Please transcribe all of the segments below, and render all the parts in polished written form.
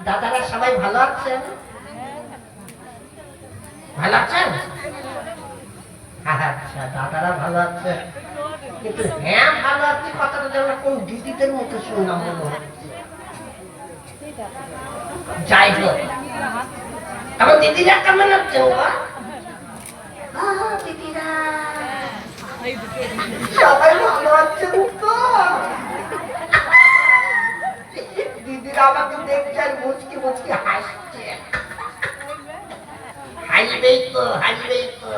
দাদারা সবাই ভালো আছেন? ভালো আছেন? আচ্ছা, দাদারা ভালো আছে, কিন্তু হ্যাঁ ভালো আছে কথাটা যেন কোন দিদিদের মুখে শুনলাম মনে হচ্ছে। যাই হোক, আমার দিদিরা কেমন আছেন? দিদিরা সবাই ভালো আছেন তো? দিদিরা আমাকে দেখছেন, মুচকি মুচকি হাসছে। হাসবেই তো, হাসবেই তো।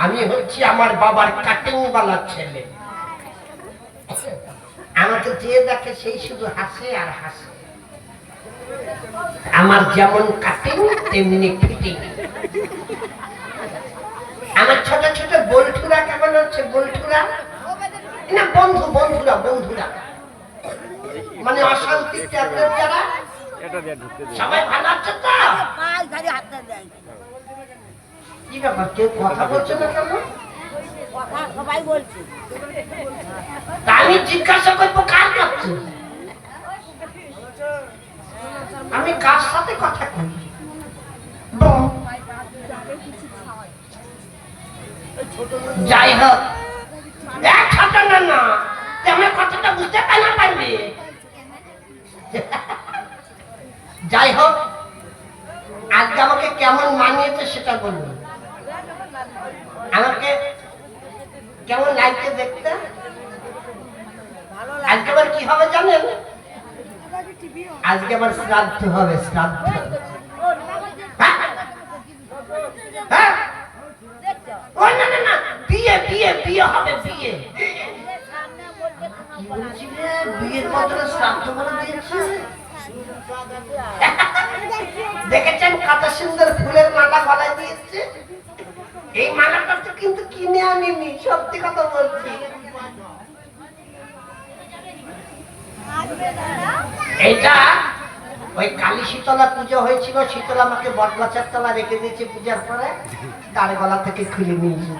আমি হচ্ছি আমার বাবার কাটিংওয়ালা ছেলে। আমাকে যে দেখে সেই শুধু হাসে আর হাসে। আমার যেমন কাটিং তেমনি ফিটিং। আমার ছোট ছোট বল্টুরা কেমন হচ্ছে? বল্টুরা না বন্ধু, বন্ধুরা, বন্ধুরা মানে অশান্তি ট্যাবলেট যারা, সবাই ভালো আছে তো? কি ব্যাপার, কেউ কথা বলছে না কেন? সবাই বলছে। আমি জিজ্ঞাসা করবো কার কাছে? আমি কার সাথে কথা কই? যাই হোক, ছোট না না, আমার কথাটা বুঝতে পারবে। যাই হোক, আজকে আমাকে কেমন মানিয়েছে সেটা বলুন। আমাকে কেমন লাগছে দেখতে? আজকে আবার কি হবে জানেন? আজকে আবার শ্রাদ্ধ হবে, শ্রাদ্ধ। হ্যাঁ, ও না না না, বিয়ে বিয়ে বিয়ে হবে, বিয়ে। কি বলছিলে? বিয়ের বদলে শ্রাদ্ধ বলে দিয়েছে। দেখেছেন কত সুন্দর ফুলের মালা গলায় দিয়েছে? এই মালাটা তো কিন্তু কিনে আনিনি, সত্যি কথা বলছি। এটা ওই কালী শীতলা পুজো হয়েছিল, শীতলা আমাকে বটগাছের তলা রেখে দিয়েছে পূজার পরে, তার গলা থেকে খুলে নিয়েছে।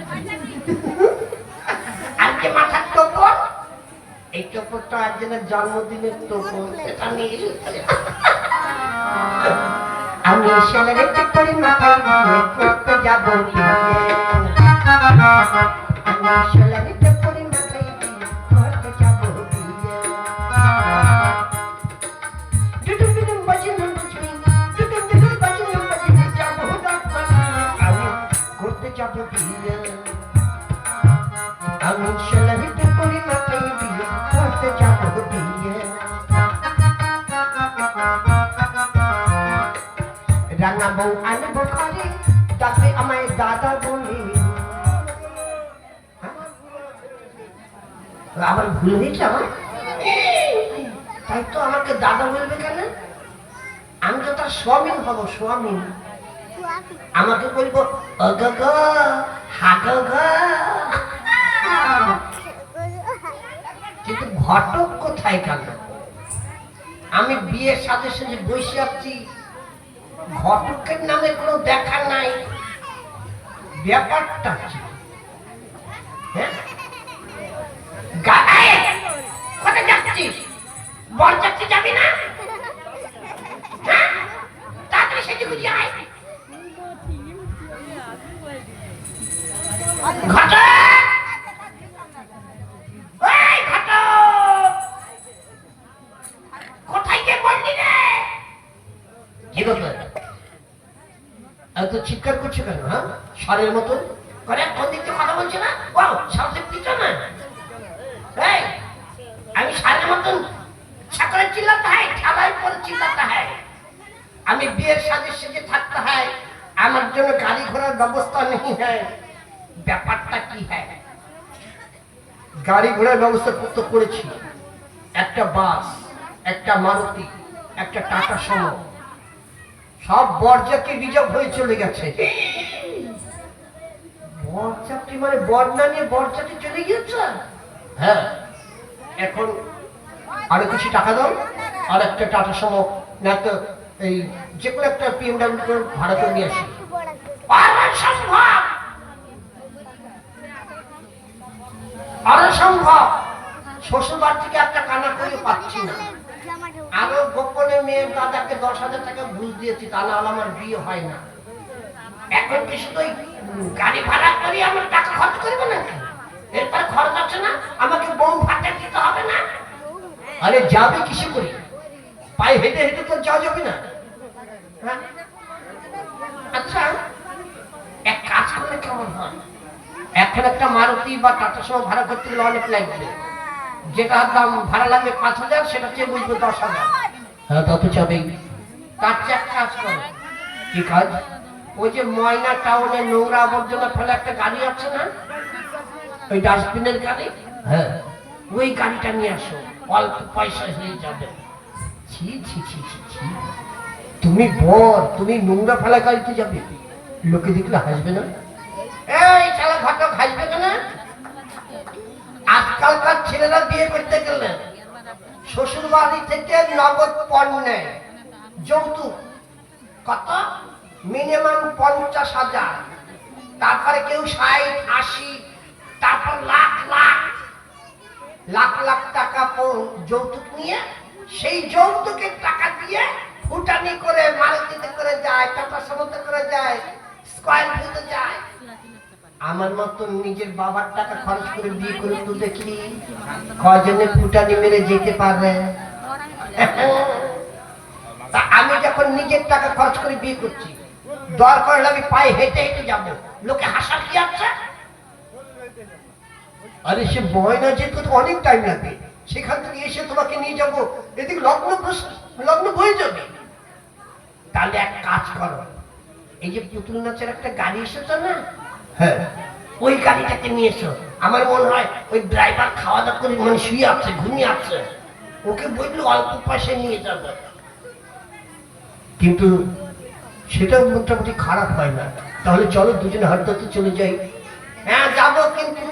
আজকে মাথার টোপর, এই টোপরটা একজনের জন্মদিনের টোপর, সেটা নিয়ে এসেছে। আমি ছেলের করে মাথায় দিয়ে করতে যাবো বিয়ে। আমি ছেলের করে মাথায় দিয়ে করতে যাবো বিয়ে। ডুডু ডুডু বাজনা বুঝবি, ডুডু ডুডু বাজনা বুঝবি, যাবো আমি করতে যাবো বিয়ে। আমি ছেলের করে মাথায় দিয়ে করতে যাবো বিয়ে। রাঙা বউ আনবো ঘরে, তাকে আমায় দাদা বলে। আবার ভুল হয়েছে আমার, তাই তো আমাকে দাদা বলবে কেন? আমি তো তার স্বামী হব, স্বামী। আমাকে বলবো অগগ হাগগ। কিন্তু ঘটক কোথায় গেল? আমি বিয়ের সাথে সাথে বসে আছি, ঘটকের নামে কোনো দেখা নাই। ব্যাপারটা কি? কোথায় যাচ্ছিস? বরযাত্রী যাবি না? তাড়াতাড়ি সেজে গুজে আয়। ঘটক, ওই ঘটক, কোথায় গিয়ে বললি রে? কি ব্যাপার? এত চিৎকার করছে কেন? হ্যাঁ, ষাঁড়ের মতো করে কোন দিক থেকে কথা বলছে না? ও সামনে পিছনে। আমি ষাঁড়ের মতন ছাকরে চিল্লাতে হয়, ঠালায় পরে চিল্লাতে হয়। আমি বিয়ের সাজে সেজে থাকতে হয়, আমার জন্য গাড়ি ঘোড়ার ব্যবস্থা নেই। হ্যাঁ, ব্যাপারটা কি? হয় গাড়ি ঘোড়ার ব্যবস্থা করতে করেছি, একটা বাস, একটা মারুতি, একটা টাটা সুমো। সব বরযাত্রী রিজার্ভ হয়ে চলে গেছে। বরযাত্রী মানে বর না নিয়ে বরযাত্রী চলে গিয়েছে। হ্যাঁ, এখন আরো কিছু টাকা দাও, আর একটা টাটা সুমো না তো এই যে কোনো একটা BMW ভাড়া করে নিয়ে আসি। অসম্ভব, শ্বশুর বাড়ি থেকে একটা কানা করে পাচ্ছি না। আরো গোপনে মেয়ের দাদাকে 10,000 টাকা ঘুষ দিয়েছি, তা না হলে আমার বিয়ে হয় না। এখন কি শুধু গাড়ি ভাড়া করি আমার টাকা খরচ করবে না? এরপরে খরচ আছে না, আমাকে বউ ভাড়া দিতে হবে না? আরে যাবে কিসে করি? পায়ে হেঁটে হেঁটে তো যাওয়া যাবে না। হ্যাঁ? আচ্ছা, এক কাজ করলে কেমন হয়? এখন একটা মারুতি বা টাটা সুমো ভাড়া করতে গেলে অনেক লাগবে। যেটা দাম ভাড়া লাগবে 5,000, সেটা চেয়ে বুঝবে 10,000। হ্যাঁ, তত চাবেই। তার চেয়ে এক কাজ করো। কি কাজ? ওই যে ময়না টাউনে নোংরা আবর্জনা ফেলে একটা গাড়ি আছে না, ওই ডাস্টবিনের গাড়ি, হ্যাঁ, ওই গাড়িটা নিয়ে আসো, অল্প পয়সা হয়ে যাবে। ছি ছি ছি ছি ছি, তুমি বর, তুমি নোংরা ফেলা গাড়িতে যাবে? লোকে দেখলে হাসবে না? এই শালা ঘটক, হাসবে কেন? আজকালকার ছেলেরা বিয়ে করতে গেলে শ্বশুর বাড়ি থেকে নগদ পণ নেয়, যৌতুক। কত? মিনিমাম 50,000, তারপরে কেউ 60, 80, তারপর লাখ লাখ লাখ লাখ টাকা যৌতুক নিয়ে, সেই যৌতুকের টাকা দিয়ে ফুটানি করে মারুতিতে করে যায়, টাটা সুমোতে করে যায়, স্কয়ার ফিতে যায়। আমার মতন নিজের বাবার টাকা খরচ করে বিয়ে করে তো দেখি কয়জনে ফুটানি মেরে যেতে পারবে। তা আমি যখন নিজের টাকা খরচ করে বিয়ে করছি, দরকার হলে আমি পায়ে হেঁটে হেঁটে যাবো, লোকে হাসা কি আছে? আরে সে ময়না যেতে তো অনেক টাইম লাগবে, সেখান থেকে এসে তোমাকে নিয়ে যাবো, এদিকে লগ্ন হয়ে যাবে। তাহলে এক কাজ করো, এই যে পুতুল নাচের একটা গাড়ি এসেছে না, হ্যাঁ, ওই গাড়িটাকে নিয়ে এসো। আমার মনে হয় ওই ড্রাইভার খাওয়া দাওয়া করে মানে শুয়ে আছে, ঘুমিয়ে আছে, ওকে বললে অল্প পয়সায় নিয়ে যাবে। কিন্তু সেটাও মোটামুটি খারাপ হয় না। তাহলে চলো দুজনে হাঁটতে চলে যাই। হ্যাঁ যাবো, কিন্তু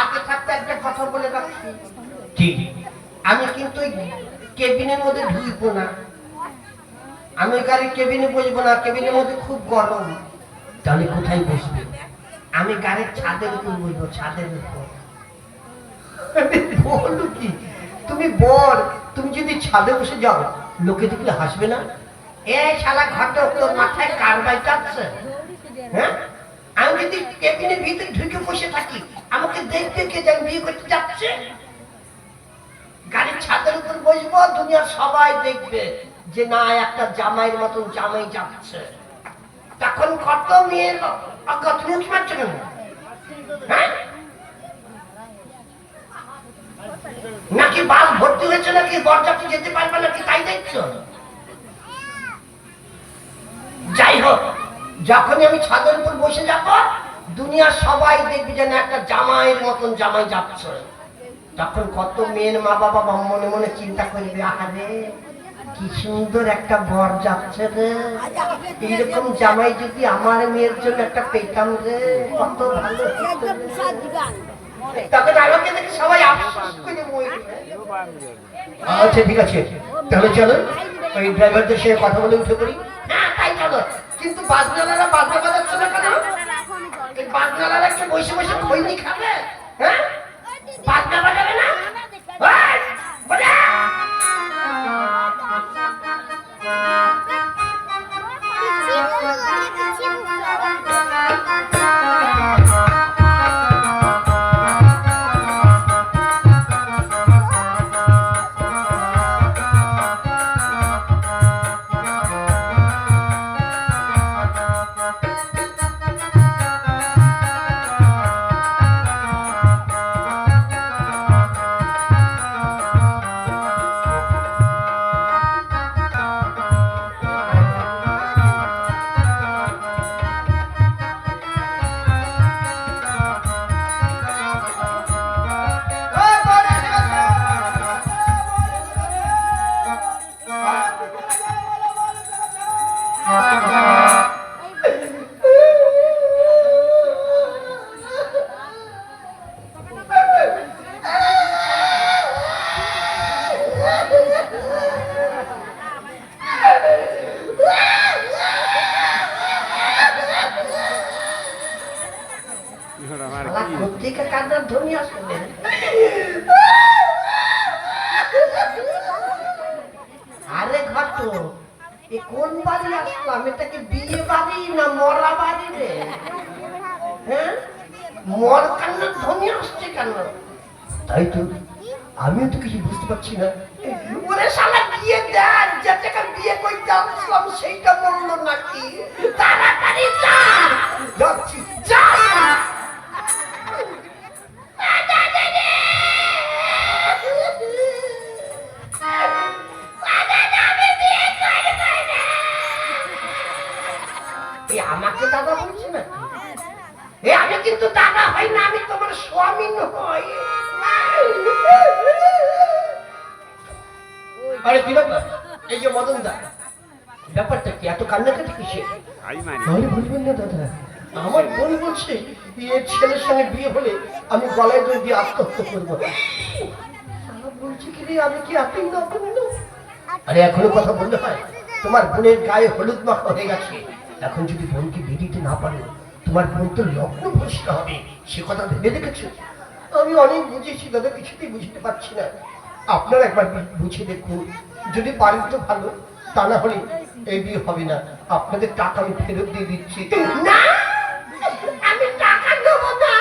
আগে থাকতে একটা কথা বলে রাখছি, ঠিক, আমি কিন্তু ওই কেবিনের মধ্যে ঢুকবো না। আমি ওই গাড়ির কেবিনে বসবো না, কেবিনের মধ্যে খুব গরম। তাহলে কোথায় বসবে? আমি গাড়ির ছাদের উপর বসবো, ছাদের উপর। বলো কি, তুমি বর, তুমি যদি ছাদে বসে যাও, লোকে দেখলে হাসবে না? এই শালা ঘটক, তোর মাথায় কারবাই চাচ্ছে? হ্যাঁ, আমি যদি কেবিনের ভিতরে ঢুকে বসে থাকি, আমাকে দেখবে কে যে আমি বিয়ে করতে যাচ্ছে? গাড়ির ছাদের উপর বসবো, দুনিয়ার সবাই দেখবে যে না, একটা জামাইয়ের মতন জামাই যাচ্ছে। তখন কত মেয়ের অজ্ঞাত মুখ মারছে কেন? হ্যাঁ, নাকি বাস ভর্তি হয়েছে, নাকি বরযাত্রী যেতে পারবে নাকি, তাই দেখছো? যাই হোক, যখনই আমি ছাদের উপর বসে যাব, দুনিয়ার সবাই দেখবে যেন একটা জামাইয়ের মতন জামাই যাচ্ছে। তখন কত মেয়ের মা বাবা মনে মনে চিন্তা করবে, আরে কি সুন্দর একটা বর যাচ্ছে রে, এইরকম জামাই যদি আমার মেয়ের জন্য একটা পেতাম রে, কত ভালো। তখন আমাকে দেখে সবাই আফসোস করে মরবে। আচ্ছা ঠিক আছে, তাহলে চলো ওই ড্রাইভারদের সঙ্গে কথা বলে উঠে পড়ি। হ্যাঁ তাই চলো, কিন্তু বাজনালারা বাজনা বাজাচ্ছে না কেন? এই বাজনালারা কি বসে বসে খৈনি খাবে? হ্যাঁ, বাজনা বাজাবে না? হ্যাঁ, মর কান্নার ধ্বনি আসছে কেন? তাই তো, আমিও তো কিছু বুঝতে পারছি না। ওরে শালা বিয়ে দেন, যে টাকা বিয়ে করতে আসলাম সেইটা বললো নাকি? তাড়াতাড়ি যা, যাচ্ছি, যা। আমাকে দাদা বলছি না, আমি কিন্তু দাদা হই না, আমি তোমার স্বামী নই। আরে কি ব্যাপার? এই যে মদন দা, ব্যাপারটা কি এত কান্নাকাটি কিসে? তাহলে বলবেন না দাদা, আমার বোন বলছে এর ছেলের সঙ্গে বিয়ে হলে আমি গলায় দড়ি দিয়ে আত্মহত্যা করবো। বলছি কি রে, আমি কি আপনি না করবো? আরে এখনো কথা বলতে হয়? তোমার বোনের গায়ে হলুদ মাখা হয়ে গেছে, এখন যদি বোনকে বিয়ে দিতে না পারো তোমার বোন তো লগ্ন ভ্রষ্ট হবে, সে কথা ভেবে দেখেছো? আমি অনেক বুঝেছি দাদা, কিছুতেই বুঝতে পারছি না। আপনারা একবার বুঝে দেখুন, যদি পারেন তো ভালো, তা না হলে এই বিয়ে হবে না। আপনাদের টাকা আমি ফেরত দিয়ে দিচ্ছি। না, আমি টাকা দেবো না,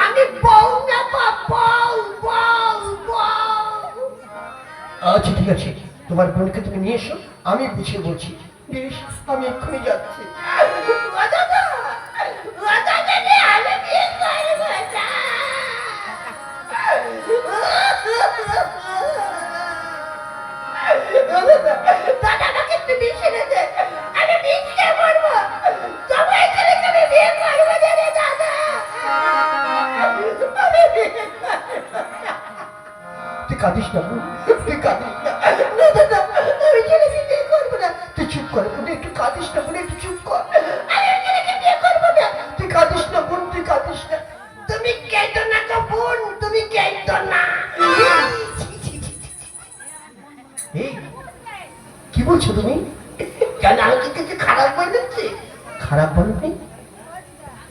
আমি বউ নেব, বউ বউ বউ। আচ্ছা ঠিক আছে, তোমার বোনকে তুমি নিয়ে এসো, আমি বুঝিয়ে বলছি। বেশ, আমি এক্ষুনি যাচ্ছি। তুই কাঁদিস না, তুই কাঁদিস না। না দাদা, আমি ছেলেকে বিয়ে করবো না। তুই চুপ কর বোন, একটু কাঁদিস না বোন, একটু চুপ কর। আমি ছেলেকে বিয়ে করবো না। তুই কাঁদিস না বোন, তুই কাঁদিস না। তুমি কেঁদো না তো বোন, তুমি কেঁদো না। এই কি বলছো তুমি? কেন আমি কিছু খারাপ বলেছি? খারাপ বলবি?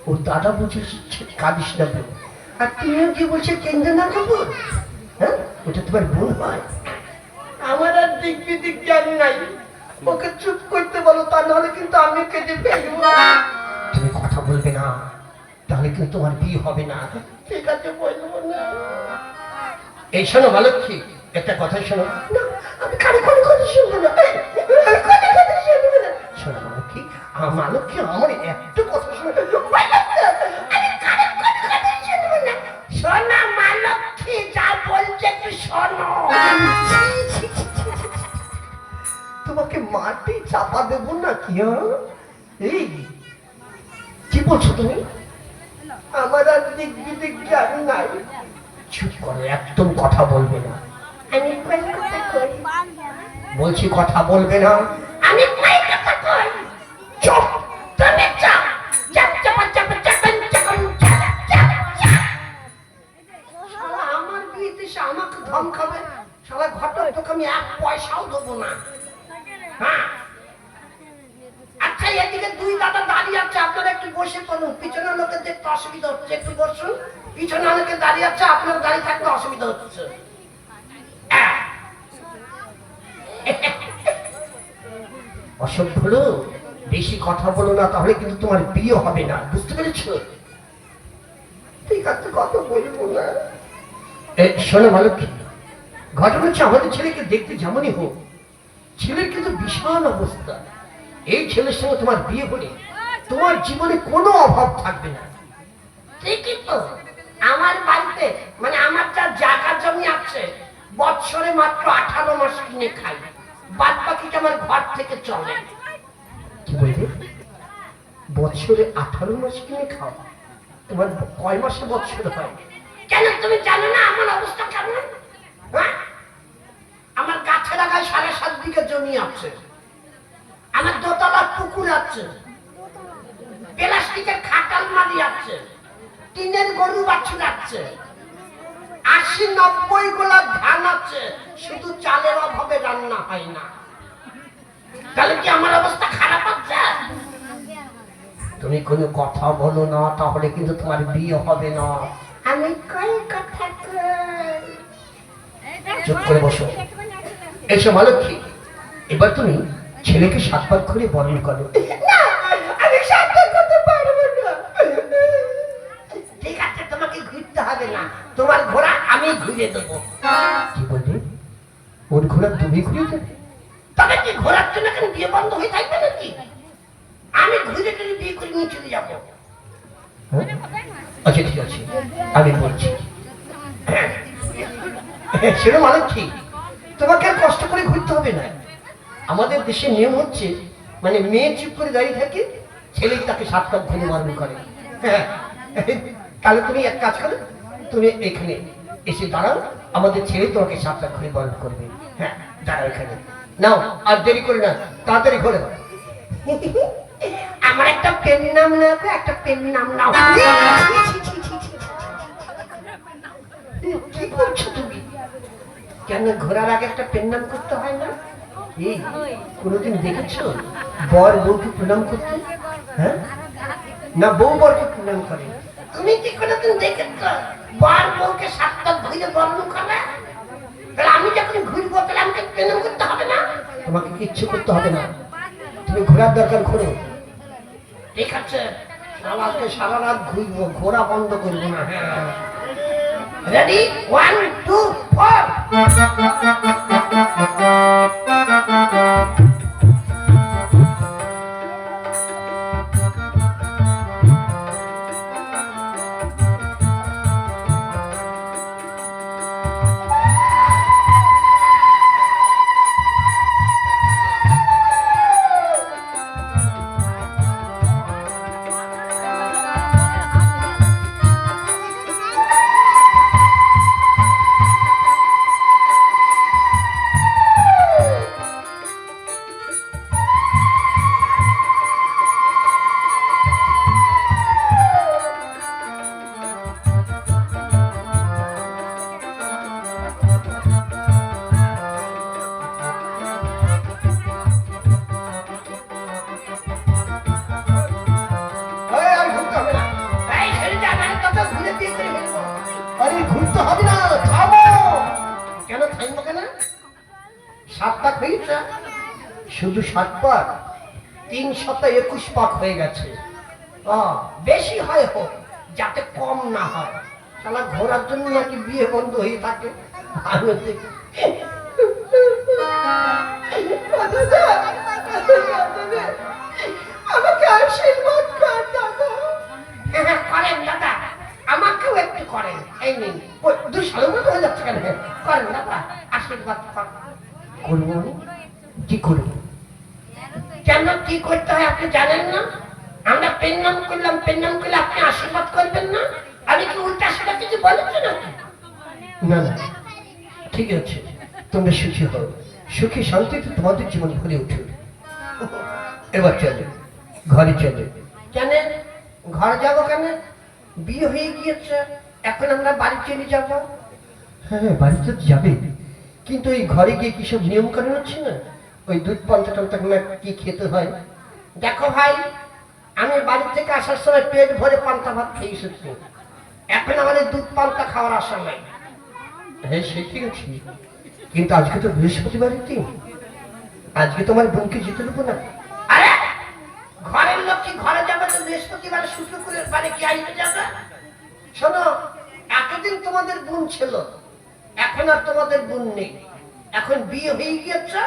ওর দাদা বলছে কাঁদিস না বোন, আর তুমিও কি বলছে কেঁদো না তো বোন? হ্যাঁ, ওটা তোমার বোন হয়। আমার আর দিক বিদিক জ্ঞান নাই, ওকে চুপ করতে বলো, তা নাহলে কিন্তু আমি কেঁদে ফেলবো। তুমি কথা বলবে না, তাহলে কিন্তু তোমার বিয়ে হবে না। ঠিক আছে, বলবো না। এই শোনো মালক্ষী, একটা কথা শোনো। না, আমি কানে কোনো কথা শুনবো না, আমি কানে কথা শুনবো না। শোনো মালক্ষী, মালক্ষী আমার একটা কথা শোনো। আমি কানে কোনো কথা শুনবো না। শোনা মালক্ষী, যা বলছে একটু শোনো। তোমাকে মাটি চাপা দেবো না কি? এই কি বলছো তুমি? আমার আর দিক বিদিক জ্ঞান নাই। চুপ করো, একদম কথা বলবে না। আমি কথা কই, বলছি কথা বলবে না। আমি কথা কই, চুপ। তুমি চাপ চাপ চাপ চাপ চাপ চাপ শালা আমার বিয়েতে সে আমাকে ধমকাবে। শালা ঘটক তোকে আমি এক পয়সাও দেবো না। হ্যাঁ, আচ্ছা, এদিকে দুই দাদা দাঁড়িয়ে আছে, আপনারা একটু বসে পড়ুন। পিছনের লোকের দেখতে অসুবিধা হচ্ছে, একটু বসুন। পিছনে অনেকে দাঁড়িয়ে আছে, আপনার দাঁড়িয়ে থাকতে অসুবিধা হচ্ছে। অসভ্য লোক, বেশি কথা বলো না, তাহলে কিন্তু তোমার বিয়ে হবে না, বুঝতে পেরেছো? ঠিক আছে, কথা বলবো না। শোনো ভালো কি ঘটনা হচ্ছে, আমাদের ছেলেকে দেখতে যেমনই হোক, ছেলের কিন্তু বিশাল অবস্থা। এই ছেলের সঙ্গে তোমার বিয়ে হলে তোমার জীবনে কোনো অভাব থাকবে না। ঠিকই তো, আমার বাড়িতে মানে আমার যা জায়গা জমি আছে, বছরে মাত্র 18 মাস কিনে খাই, বাদ বাকিটা আমার ঘর থেকে চলে। কি বলবে? বছরে 18 মাস কিনে খাও? তোমার কয় মাসে বছর হয়? কেন তুমি জানো না আমার অবস্থা কেমন? হ্যাঁ, আমার গাছের আগায় 7.5 বিঘা জমি আছে, আমার দোতলা পুকুর আছে, প্লাস্টিকের খাটাল মারি আছে, টিনের গরু বাছুর আছে, 80-90 গোলা ধান আছে, শুধু চালের অভাবে রান্না হয় না। তাহলে কি আমার অবস্থা খারাপ আছে? তুমি কোনো কথা বলো না, তাহলে কিন্তু তোমার বিয়ে হবে না। আমি কই কথা কই? চুপ করে বসো। এসো মালক্ষী, এবার তুমি ছেলেকে 7 বার করে বরণ করো। না, আমি 7 বার করতে পারবো না। ঘুরিয়ে দেবো। কি বললি? ওর ঘোড়া তুমি ঘুরিয়ে দেবে? তবে কি ঘোরার জন্য এখন বিয়ে বন্ধ হয়ে থাকবে নাকি? আমি ঘুরে টুরে বিয়ে করে নিয়ে চলে যাবো। হ্যাঁ? আচ্ছা ঠিক আছে, আমি বলছি। সেটা মানে ঠিক, তোমাকে আর কষ্ট করে ঘুরতে হবে না। আমাদের দেশের নিয়ম হচ্ছে, মানে মেয়ে চুপ করে দাঁড়িয়ে থাকে, ছেলে তাকে 7 কাপ ঘুরে মারণ করে। হ্যাঁ, তাহলে তুমি এক কাজ করো, তুমি এখানে এসে দাঁড়াও, আমাদের ছেলে তোমাকে 7 কাপ ঘুরে মারণ করবে। হ্যাঁ, দাঁড়াও এখানে। নাও, আর দেরি করে না, তাড়াতাড়ি ঘরে। আমার একটা পেন নাম না, একটা পেন নাম নাও। কি করছো তুমি? কেন ঘোরার আগে একটা পেন নাম করতে হয় না? এই কোনোদিন দেখেছো বর বউকে প্রণাম করতে? হ্যাঁ, না বউ বরকে প্রণাম করে? তুমি কি কোনোদিন দেখেছো বার বউকে 7 কাপ ঘুরে বরণ করে? তাহলে আমি যখন ঘুরবো তাহলে আমাকে পেন নাম করতে হবে না? তোমাকে কিচ্ছু করতে হবে না, তুমি ঘোরার দরকার ঘোরো। ঠিক আছে, আজকে সারা রাত ঘুরবো, ঘোরা বন্ধ করবো না। হ্যাঁ, রেডি, 1 2 4। আর ঘুরতে হবে না, এই ছেড়ে যা, আমি তোকে ঘুরে দিয়ে করে ফেলবো। আরে ঘুরতে হবে না, থামো। কেন থামবো কেন? 7 পাক হয়েছে, শুধু 7 পাক, 3 সপ্তাহে 21 পাক হয়ে গেছে। বেশি হয় হোক, যাতে কম না হয়। শালা ঘোরার জন্য নাকি বিয়ে বন্ধ হয়ে থাকে। আমি দেখি আমাকে আশীর্বাদ কর দাদা। করেন দাদা, আমাকেও একটু করেন। এই নিন, 2 সালের মতো হয়ে যাচ্ছে কেন? করেন দাদা, আশীর্বাদ করেন। করবো আমি? কি করবো? কেন কি করতে হয় আপনি জানেন না? আমরা পেন নাম করলাম, পেন নাম করলে আপনি আশীর্বাদ করবেন না? আমি কি উল্টা সেটা কিছু বলেছি নাকি? না না, ঠিক আছে, তোমরা সুখী হও, সুখী শান্তিতে তোমাদের জীবন ভরে উঠুক। এবার চলে ঘরে চলে। কেন ঘর যাব কেন? বিয়ে হয়ে গিয়েছে, এখন আমরা বাড়ি চলে যাব। হ্যাঁ, বাড়িতে তো যাবে, কিন্তু এই ঘরে গিয়ে কি সব নিয়ম কানুন আছে না? ওই দুধ পান্তা টান্তা কি খেতে হয়? দেখো ভাই, আমি বাড়ি থেকে আসার সময় পেট ভরে পান্তা ভাত খেয়ে এসেছি। এখন আমাদের দুধ পান্তা খাওয়ার আশা নাই। হ্যাঁ, সে ঠিক আছে, কিন্তু আজকে তো বৃহস্পতিবারের দিন, আজকে তোমার বোনকে যেতে দেবো না। আরে ঘরের লোক কি ঘরে যাবে তো বৃহস্পতিবার শুক্রবারের বাড়ি কি আইতে যাবে? শোনো, এতদিন তোমাদের বোন ছিল, এখন আর তোমাদের বোন নেই। এখন বিয়ে হয়ে গিয়েছে,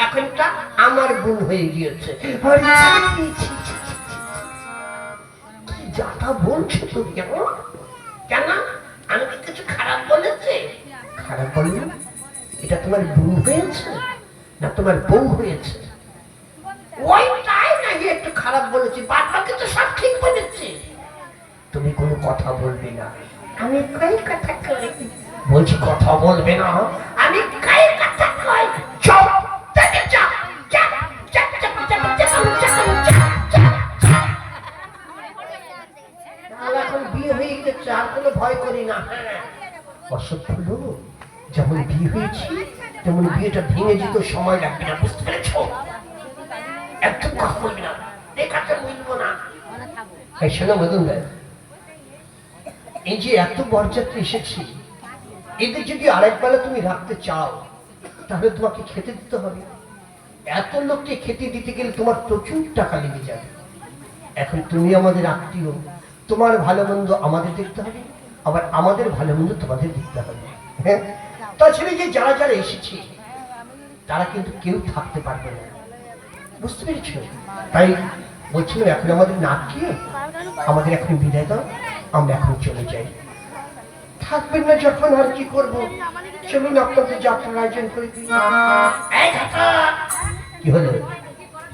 এখনটা আমার বোন হয়ে গিয়েছে। আরে ছি, ছি, ছি, ছি, ছি। কি যাতা বলছো তুমি? কেন আমি কি কিছু খারাপ বলেছি? খারাপ বলবে? এটা তোমার বোন হয়েছে না তোমার বউ হয়েছে? ওইটাই নাকি একটু খারাপ বলেছি, বাদ বাকি তো সব ঠিক বলেছি। তুমি কোনো কথা বলবে না। আমি কই কথা কই? বলছি কথা বলবে না। আমি কই কথা কই? চুপ থেকে যা যা যা যা যা যা যা। এখন বিয়ে হয়ে গেছে, আর কোনো ভয় করি না। অসভ্য লোক, যেমন বিয়ে হয়েছে তেমন বিয়েটা ভেঙে যেতে সময় লাগবে না, বুঝতে পেরেছো? একদম কথা বলবি না, দেখাতে বুঝবো না। এই শোনো মদন ভাই, এই যে এত বরযাত্রী এসেছি, এদের যদি আরেক বেলা তুমি রাখতে চাও তাহলে তোমাকে খেতে দিতে হবে। এত লোককে খেতে দিতে গেলে তোমার প্রচুর টাকা লেগে যাবে। এখন তুমি আমাদের আত্মীয়, তোমার ভালো মন্দ আমাদের দেখতে হবে, আবার আমাদের ভালো মন্দ তোমাদের দেখতে হবে। হ্যাঁ, তাছাড়া যে যারা যারা এসেছে তারা কিন্তু কেউ থাকতে পারবে না, বুঝতে পেরেছ? তাই বলছিলাম এখন আমাদের নাক কি, আমাদের এখন বিদায় দাও, আমরা এখন চলে যাই। থাকবেন না যখন আর কি করবো, চলুন আপনাদের যাত্রার আয়োজন করে দিই। এই ঘাটা, কি হলো?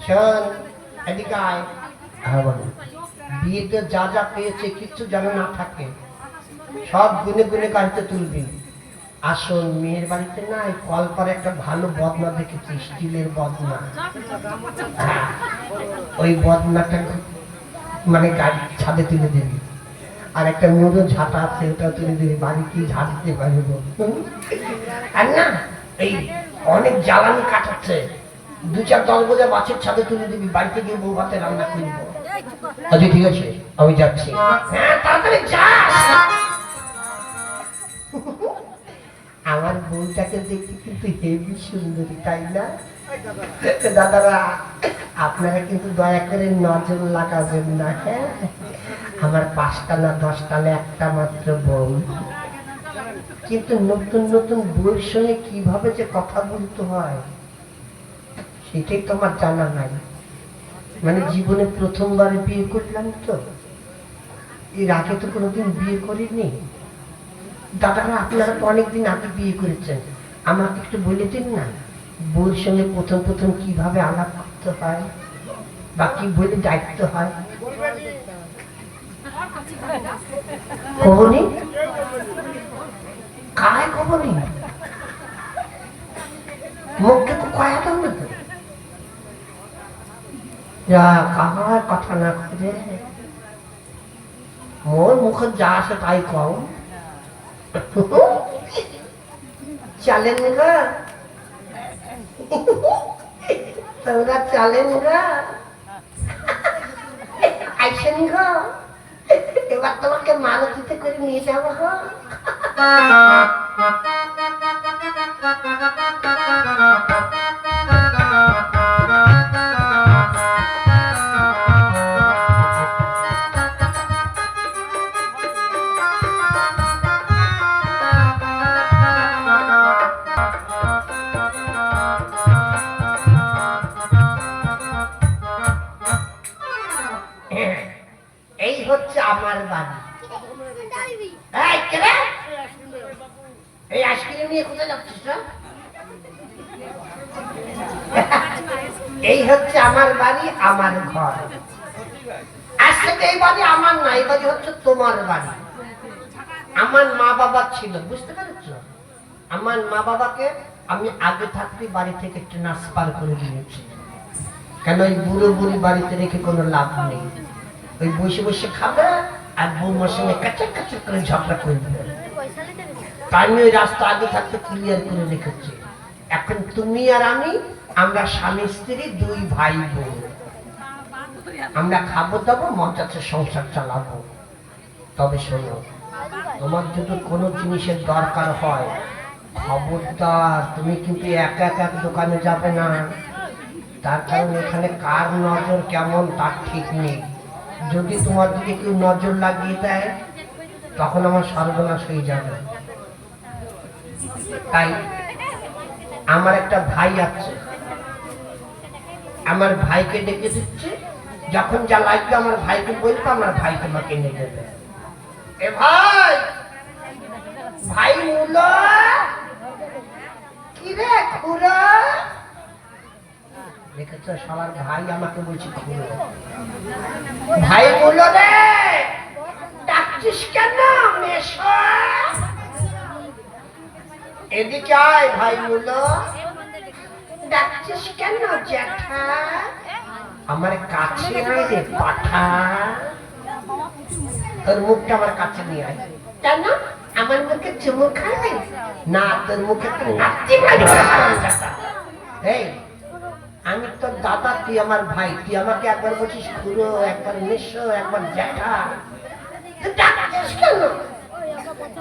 শোন, এদিকে আয়। হ্যাঁ বলো। বিয়েতে যা যা পেয়েছে কিচ্ছু যেন না থাকে, সব গুনে গুনে গাড়িতে তুলবি। আসল মেয়ের বাড়িতে না, এই কলপারে একটা ভালো বদনা দেখেছি, স্টিলের বদনা। হ্যাঁ, ওই বদনাটা মানে গাড়ির ছাদে তুলে দিবি। আর একটা মুড়ো ঝাঁটা আছে, ওটা তুলে দিবি, বাড়ি কি ঝাঁটতে পারবো। আর না, এই অনেক জ্বালানি কাটাচ্ছে, 2-4-10 বোঝা মাছের ছাদে তুলে দিবি, বাড়িতে গিয়ে বউ ভাতে রান্না করব। আচ্ছা ঠিক আছে, আমি যাচ্ছি। হ্যাঁ তাড়াতাড়ি যাস। আমার বউটাকে দেখতে কিন্তু হেবি সুন্দরী, তাই না দাদারা? আপনারা কিন্তু দয়া করে নজর লাগাবেন না, হ্যাঁ? আমার 5টা না 10টা না, একটা মাত্র বউ, কিন্তু নতুন নতুন বউয়ের সঙ্গে কিভাবে যে কথা বলতে হয় সেটাই তো আমার জানা নাই। মানে জীবনে প্রথমবার বিয়ে করলাম তো, এর আগে তো কোনোদিন বিয়ে করিনি। দাদারা আপনারা তো অনেকদিন আগে বিয়ে করেছেন, আমাকে একটু বলে দিন না, বউর সঙ্গে প্রথম প্রথম কিভাবে আলাপ করতে হয় বা কি বলে দায়িত্ব হয়। কবনি কায় কবনি মুখটা কয়া দাও না তো, যা কাহার কথা না খুঁজে মোর মুখে যা আসে তাই কও। চলেন গা তোমরা, চলেন গা, আইসেন গা, এবার তোমাকে মালতীতে করে নিয়ে যাবো। এই হচ্ছে আমার বাড়ি। এই কে রে? এই আইসক্রিম নিয়ে কোথায় যাচ্ছিস না? এই হচ্ছে আমার বাড়ি, আমার ঘর। আজ থেকে এই বাড়ি আমার না, এই বাড়ি হচ্ছে তোমার বাড়ি। আমার মা বাবা ছিল, বুঝতে পেরেছ? আমার মা বাবাকে আমি আগে থাকতে বাড়ি থেকে ট্রান্সফার করে দিয়েছি। কেন ওই বুড়ো বুড়ি বাড়িতে রেখে কোনো লাভ নেই, ওই বসে বসে খাবে আর বৌমার সঙ্গে কাচা কাচা করে ঝগড়া করবে। তাই আমি ওই রাস্তা আগে থাকতে ক্লিয়ার করে রেখেছি। এখন তুমি আর আমি, আমরা স্বামী স্ত্রী 2 ভাই বোন, আমরা খাবো দাবো, মজাতে সংসার চালাবো। তবে শোনো, তোমার যদি কোনো জিনিসের দরকার হয়, খবরদার তুমি কিন্তু একা একা দোকানে যাবে না, তার কারণ এখানে কার নজর কেমন তার ঠিক নেই। যদি তোমার দিকে কেউ নজর লাগিয়ে দেয় তখন আমার সর্বনাশ হয়ে যাবে। তাই আমার একটা ভাই আছে, আমার ভাইকে ডেকে দিচ্ছে, যখন যা লাগবে আমার ভাইকে বলবো, আমার ভাই তোমাকে নিয়ে দেবে। এ ভাই, ভাই মুলো, কি রে খুড়ো? দেখেছো, সবার ভাই আমাকে বলছি খুড়ো। ভাই মুলো রে, ডাকছিস কেন? মেশো, এদিকে আয়। ভাই মুলো, ডাকছিস কেন জ্যাঠা? আমার কাছে আয় রে পাঠা, তোর মুখটা আমার কাছে নিয়ে আয়। কেন আমার মুখে চুমু খাবে? না, তোর মুখে তো নাচি মারি জ্যাঠা। এই, আমি তোর দাদা, তুই আমার ভাই, তুই আমাকে একবার বলছিস খুড়ো, একবার মেশো, একবার জ্যাঠা। তুই ডাকছিস কেন?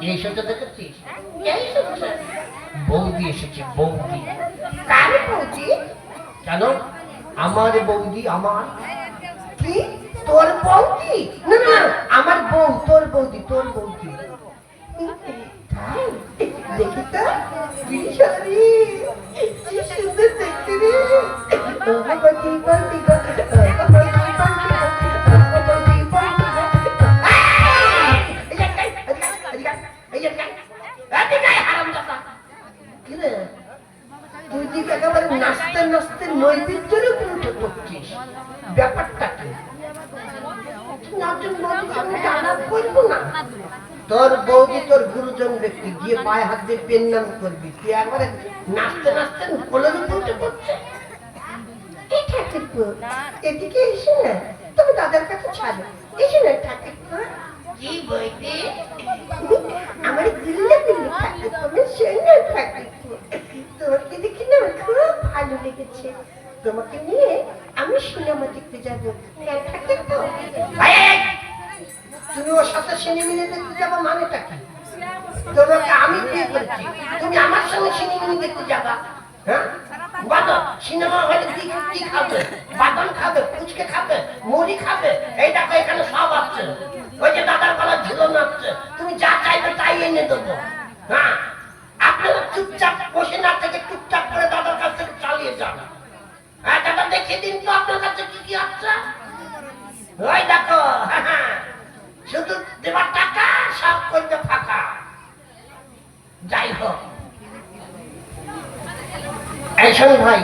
এই সবটা দেখেছিস? এই শুনছে বৌদি এসেছে, বৌদি। কার বৌদি? কেন? আমার বৌদি। আমার কি তোর বৌদি? না না, আমার বউ, তোর বৌদি, তোর বৌদি। তাই? দেখি তো বিশালি কি সুন্দর দেখতে রে ভগবতী বন্দি গো ভগবতী বন্দি গো ভগবতী বন্দি গো কি রে তুই কি একেবারে নাচতে নাচতে নৈবেদ্যের উপরে উঠে পড়ছিস ব্যাপারটা কি নাচন বৌদির সঙ্গে আলাপ করবো না তোর বৌদি তোর গুরুজন ব্যক্তি গিয়ে পায়ে হাত দিয়ে পেন নাম করবি তুই একবারে নাচতে নাচতে কোলের উপরে উঠে পড়ছে এই ঠাকুরপো এদিকে এসে না তুমি দাদার কাছে ছাড়ো এসে না ঠাকুরপো কি বইতে আমার দিল্লি দিল্লি ঠাকুরপো আমি শুনে ঠাকুরপো তোমাকে দেখি না আমার খুব ভালো লেগেছে তোমাকে নিয়ে আমি সিনেমা দেখতে যাবো ঠাকুরপো তুমি ওর সাথে সিনেমা দেখতে যাবো মানেটা কি তোমাকে আমি বিয়ে করেছি তুমি আমার সঙ্গে সিনেমা দেখতে যাবা হ্যাঁ বাদন সিনেমা হলে কি খাবে বাদন খাবে ফুচকে খাবে মুড়ি খাবে এই দেখো এখানে সব আছে ওই যে দাদার গলা ঝুলো নাচছে তুমি যা চাইবে তাই এনে দেবো হ্যাঁ আপনারা চুপচাপ বসে না থেকে চুপচাপ করে দাদার কাছ থেকে চালিয়ে যান হ্যাঁ দাদা দেখিয়ে দিন তো আপনার কাছে কি কি আছে ওই দেখো শুধু দেবার টাকা সব করবে ফাঁকা যাই হোক এইসব ভাই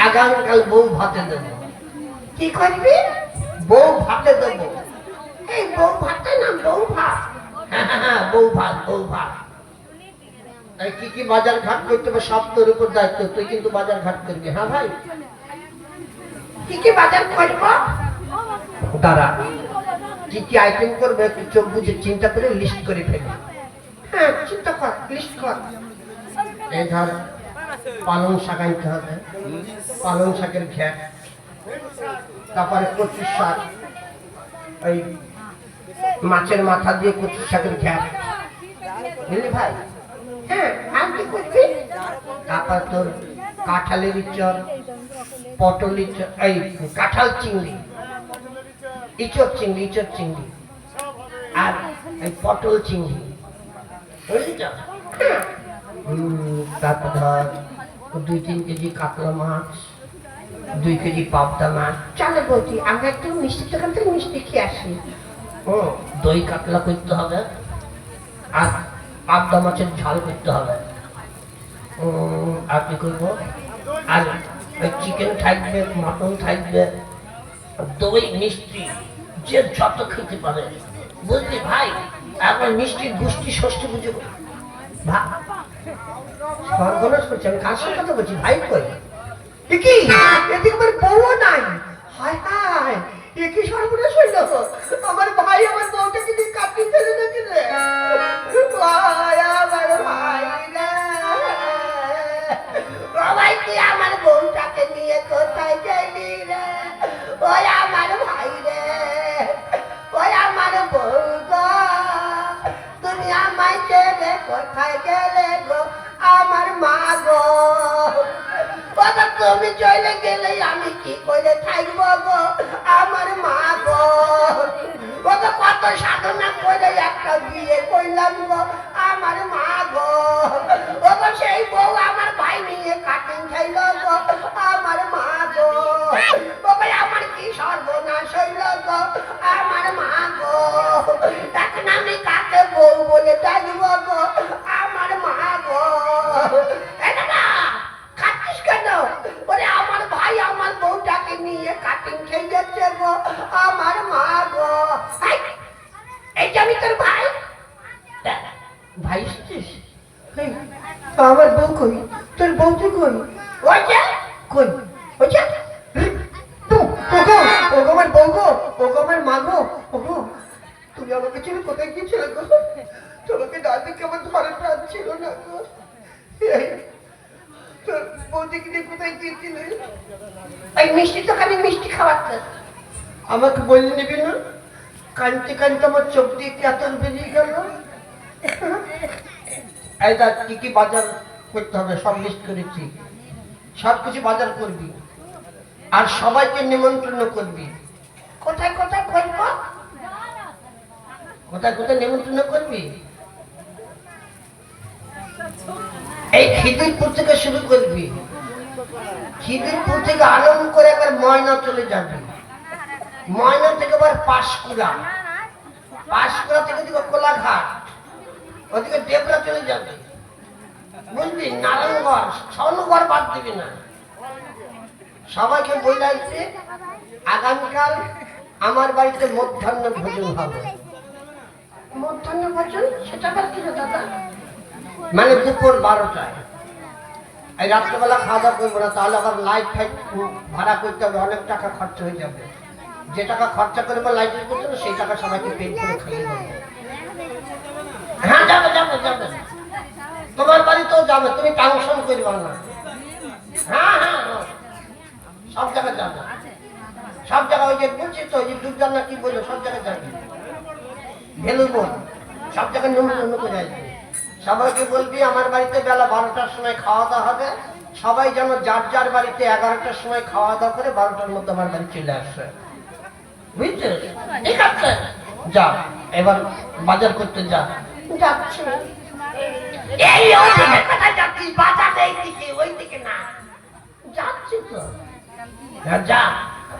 আগামীকাল বউ ভাতে দেব কি করবি বউ ভাতে দেব এই বউ ভাতে না বউ ভাত বউ ভাত বউ ভাত তাই কি কি বাজার ঘাট করতে হবে সব তোর উপর দায়িত্ব তুই কিন্তু বাজার ঘাট করবি হ্যাঁ ভাই কি কি বাজার করব দাঁড়া কি কি আইটেম করবে একটু চোখ বুঝে চিন্তা করে লিস্ট করে ফেলবি হ্যাঁ চিন্তা কর লিস্ট কর এই ধর পালং শাক আনতে হবে পালং শাকের ঘ্যাট তারপরে কচুর শাক ওই মাছের মাথা দিয়ে কচুর শাকের ঘ্যাট বুঝলি ভাই হ্যাঁ আর কি করবি তারপর তোর কাঁঠালের চর পটলের চর এই কাঁঠাল চিংড়ি ইচড় চিংড়ি আর এই পটল চিংড়ি বুঝলি তো তারপর ধর 2-3 কেজি কাতলা মাছ 2 কেজি পাবদা মাছ চলে বলছি আমরা একটু মিষ্টির দোকান থেকে মিষ্টি খেয়ে আসি দই কাতলা করতে হবে আর পাবদা মাছের ঝাল করতে হবে আর কি করবো আর চিকেন থাকবে মটন থাকবে দই মিষ্টি যে যত খেতে পারে বুঝলি ভাই এখন মিষ্টির গোষ্ঠী ষষ্ঠী পুজো সর্বনাশ করছি আমি কার সাথে কথা বলছি ভাই কই কি এদিকে আমার বউও নাই হায় হায় এ কি সর্বনাশ হইল আমার ভাই আমার বউটাকে দিয়ে কাটি ফেলে দিয়েছে রে ভাই আমার ভাই রে ভাই তুই আমার বউটাকে নিয়ে কোথায় গেলি রে ওই আমার ভাই রে ওই আমার বউ গো তুমি আমায় ছেড়ে কোথায় গেলে গো আমার মা গো বাবা তুমি চলে গেলে আমি কি করে থাকবো গো আমার মা গো বাবা কত সাধনা করে একটা বিয়ে করলাম গো আমার মা গো বাবা সেই বউ আমার ভাই নিয়ে কাটিং খাইল গো আমার মা গো বাবা আমার কি সর্বনাশ হইল গো আমার মা গো এখন আমি কাকে বউ বলে ডাকবো গো আমার মা গো খাচ্ছিস কেন ওরে আমার ভাই আমার বউটাকে নিয়ে কাটিং খেয়ে যাচ্ছে গো আমার মা গো এই যে আমি তোর ভাই ভাই এসেছিস আমার বউ কই তোর বউটি কই ওই যে কই ওই যে ওগো আমার বউ গো ওগো আমার মা গো ওগো তুমি আমাকে ছেড়ে কোথায় গিয়েছিলে গো তোমাকে ডাকতে কেমন ঘরে প্রাণ ছিল না গো তোর বউদিকে নিয়ে কোথায় গিয়েছিলে এই মিষ্টি দোকানে মিষ্টি খাওয়াতে আমাকে বলে নিবি না কানতে কানতে আমার চোখ দিয়ে কি এত বেরিয়ে গেল এই দেখ কি কি বাজার করতে হবে সব লিস্ট করেছি সব কিছু বাজার করবি আর সবাইকে নিমন্ত্রণ করবি কোথায় কোথায় করবো কোথায় কোথায় নিমন্ত্রণ করবি এই খিদিরপুর থেকে শুরু করবি, খিদিরপুর থেকে আনন্দ করে একবার ময়না চলে যাবে, ময়না থেকে আবার পাঁশকুড়া, পাঁশকুড়া থেকে দিকে কোলাঘাট, ওদিকে দেবরা চলে যাবে, বুঝলি? নারায়ণগড়, স্বর্ণগড় বাদ দিবি না। সবাইকে বলাইছে আগামীকাল আমার বাড়িতে মধ্যাহ্ন ভোজন হবে। মধ্যাহ্ন ভোজন সেটা আবার কি রে দাদা? মানে দুপুর 12টায়। এই রাত্রেবেলা খাওয়া দাওয়া করবো না, তাহলে আবার লাইট ফাইট ভাড়া করতে হবে, অনেক টাকা খরচা হয়ে যাবে। যে টাকা খরচা করবো লাইটের পিছনে সেই টাকা সবাইকে পেড করে খাইয়ে দেবো। হ্যাঁ যাবে যাবে যাবে, তোমার বাড়িতেও যাবে, তুমি টেনশন করবে না। হ্যাঁ হ্যাঁ হ্যাঁ, সব জায়গায় যাবে, সব জায়গায়। ওই যে বলছি তো, ওই যে দুর্গান না কি বললো, সব জায়গায় যাবে, ভেলু বল, সব জায়গায় নমুন করে আসবে। সবাইকে বলবি আমার বাড়িতে বেলা 12টার সময় খাওয়া দাওয়া হবে, সবাই যেন যার যার বাড়িতে 11টার সময় খাওয়া দাওয়া করে 12টার মধ্যে আমার বাড়ি চলে আসে, বুঝলি? ঠিক আছে, যা এবার বাজার করতে যা। যাচ্ছি। এই ওই দিকে কোথায় যাচ্ছিস? বাজার এই দিকে, ওই দিকে না। যাচ্ছি তো। হ্যাঁ যা।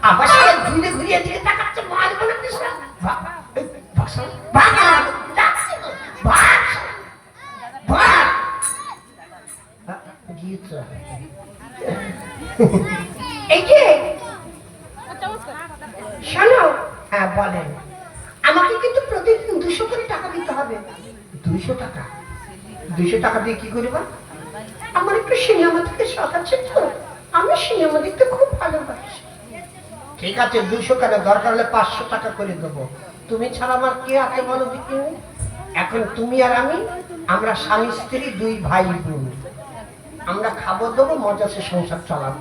আবার সবাই ঘুরে ঘুরে এদিকে তাকাচ্ছে, মারবো না কৃষ্ণ। যাচ্ছি তো। ভাগ। ভাগ। গীত। এই যে শোনো, হ্যাঁ বলেন। আমাকে কিন্তু প্রতিদিন 200 করে টাকা দিতে হবে। 200 টাকা? 200 টাকা দিয়ে কি করবা? আমার একটু সিনেমা থেকে শখ আছে তো, আমি সিনেমা দেখতে খুব ভালোবাসি। ঠিক আছে, 200 কেন, দরকার হলে 500 টাকা করে দেবো। তুমি ছাড়া আমার কে আছে বলো দেখি? এখন তুমি আর আমি, আমরা স্বামী স্ত্রী, 2 ভাই বোন, আমরা খাবো দেবো, মজা সে সংসার চালাবো।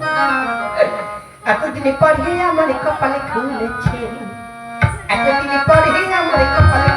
এতদিনে পরে আমার কপালে খুলেছে, এতদিনে পরে আমার কপালে